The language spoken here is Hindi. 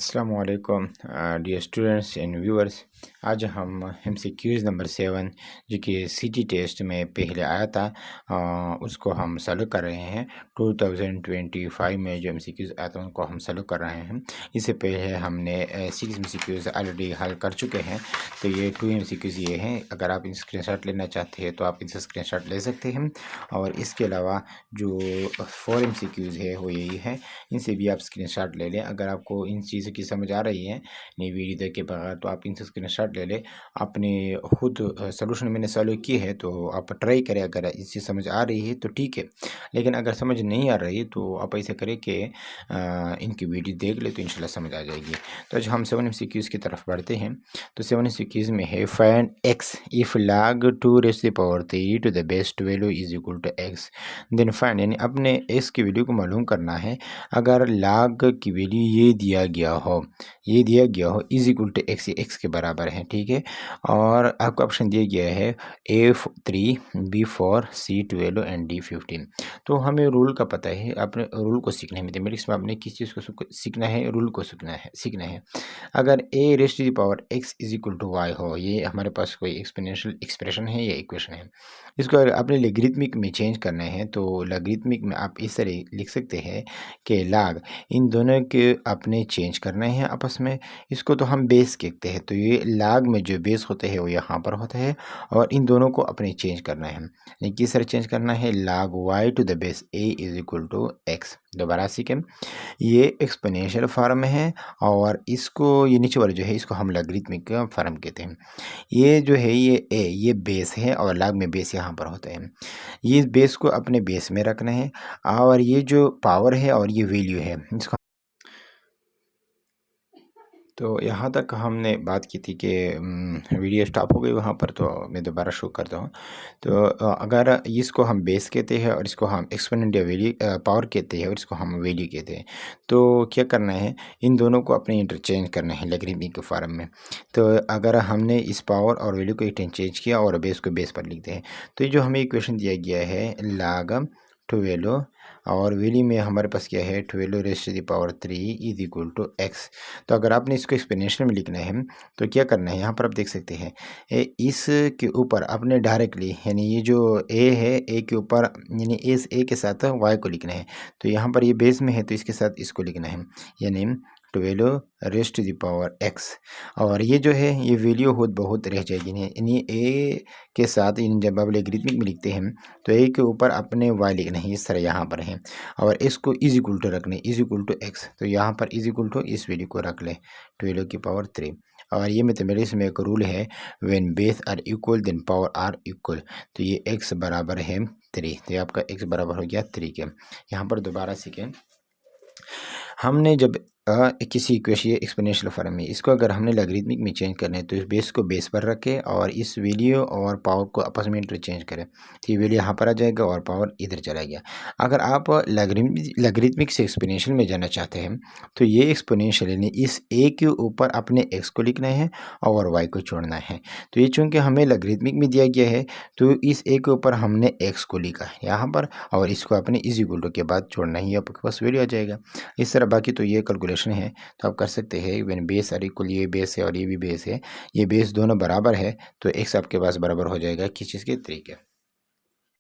अस्सलाम वालेकुम डियर स्टूडेंट्स एंड व्यूअर्स। आज हम MCQs नंबर 7 जो कि CT टेस्ट में पहले आया था उसको हम सॉल्व कर रहे हैं। 2025 में जो MCQs आया था उनको हम सॉल्व कर रहे हैं। इससे पहले हमने 6 MCQs ऑलरेडी हल कर चुके हैं, तो ये 2 MCQs ये हैं। अगर आप इन स्क्रीनशॉट लेना चाहते हैं तो आप इनसे स्क्रीनशॉट ले सकते हैं, और इसके अलावा जो 4 MCQs है वो यही है, इनसे भी आप स्क्रीनशॉट ले लें। अगर आपको इन चीज़ों की समझ आ रही है नहीं वीडियो देख के बगैर, तो आप इनसे स्क्रीनशॉट ले लें। आपने खुद सोल्यूशन मैंने सॉल्व की है तो आप ट्राई करें। अगर इससे समझ आ रही है तो ठीक है, लेकिन अगर समझ नहीं आ रही तो आप ऐसे करें कि इनकी वीडियो देख ले तो इंशाल्लाह समझ आ जाएगी। तो आज हम 7 MCQs की तरफ बढ़ते हैं। तो 7 MCQs में है find x if log 2 raised to the power 3 to the best value is equal to x, then find, यानी अपने x की वैल्यू को मालूम करना है। अगर log की वैल्यू ये दिया गया हो is equal to x, x के बराबर है, ठीक है। और आपको ऑप्शन दिया गया है A3 B4 C12 and D15। तो हमें रूल का पता है, अपने रूल को सीखना है। मैथमेटिक्स में आपने किस चीज़ को सीखना है, रूल को सीखना है। अगर a raise to the power x is equal to y हो, ये हमारे पास कोई एक्सपोनेंशियल एक्सप्रेशन है या इक्वेशन है, इसको अगर आपने लॉगरिथमिक में चेंज करना है तो लॉगरिथमिक में आप इस तरह लिख सकते हैं कि log, इन दोनों के अपने चेंज करना है आपस में। इसको तो हम बेस कहते हैं, तो ये log में जो बेस होते हैं वो यहाँ पर होता है, और इन दोनों को अपने चेंज करना है। लेकिन किस तरह चेंज करना है, log y to the base a is equal to x। दोबारा सीखें, ये एक्सपोनेंशियल फॉर्म है, और इसको ये नीचे वाला जो है इसको हम लॉगरिथमिक फॉर्म कहते हैं। ये जो है ये a, ये बेस है, और log में बेस यहाँ पर होता है। ये बेस को अपने बेस में रखना है, और ये जो पावर है और ये वैल्यू है इसको। तो यहाँ तक हमने बात की थी कि वीडियो स्टॉप हो गई वहाँ पर, तो मैं दोबारा शो करता हूँ। तो अगर इसको हम बेस कहते हैं और इसको हम एक्सपोनेंट या वैल्यू पावर कहते हैं और इसको हम वैल्यू कहते हैं, तो क्या करना है, इन दोनों को अपने इंटरचेंज करना है लॉगरिथमिक के फॉर्म में। तो अगर हमने इस पावर और वैल्यू को इंटरचेंज किया और बेस को बेस पर लिखते हैं, तो ये जो हमें इक्वेशन दिया गया है log 12 और वैल्यू में हमारे पास क्या है 12 raise to the power 3 is equal to x। तो अगर आपने इसको एक्सपोनेंशियल में लिखना है तो क्या करना है, यहाँ पर आप देख सकते हैं इस के ऊपर आपने डायरेक्टली, यानी ये जो a है a के ऊपर, यानी इस a के साथ y को लिखना है। तो यहाँ पर ये बेस में है तो इसके साथ इसको लिखना है, यानी 12 raise to the power x। और ये जो है ये वैल्यू खुद बहुत रह जाएगी, यानी a के साथ इन जब आप लॉगरिथमिक में लिखते हैं तो a के ऊपर अपने y लिखना है, इस तरह यहाँ पर है, और इसको इज इक्वल टू रखना है, इज इक्वल टू x। तो यहाँ पर इज इक्वल टू इस वैल्यू को रख ले 12 की पावर 3। और ये मैथमेटिक्स में एक रूल है, when base are equal then power are equal. तो ये x बराबर है 3, तो ये आपका x बराबर हो गया 3 के। यहाँ पर दोबारा सीखें, हमने जब किसी इक्वेशन ये एक्सपोनेंशियल फॉर्म में, इसको अगर हमने लॉगरिथमिक में चेंज करना है तो इस बेस को बेस पर रखें और इस वैल्यू और पावर को आपस में इंटरचेंज करें, तो ये वैल्यू यहाँ पर आ जाएगा और पावर इधर चला गया। अगर आप लॉगरिथमिक से एक्सपोनेंशियल में जाना चाहते हैं तो ये एक्सपोनेंशियल, यानी इस a के ऊपर अपने x को लिखना है और y को छोड़ना है। तो ये चूँकि हमें लॉगरिथमिक में दिया गया है तो इस a के ऊपर हमने x को लिखा है यहाँ पर, और इसको अपने इज इक्वल टू के बाद छोड़ना ही, आपके पास वैल्यू आ जाएगा इस तरह। बाकी तो ये कैलकुलेशन है तो आप कर सकते हैं, व्हेन बेस आर इक्वल, ये बेस है और ये भी बेस है, ये बेस दोनों बराबर है तो x आपके पास बराबर हो जाएगा किस चीज़ के, 3 के।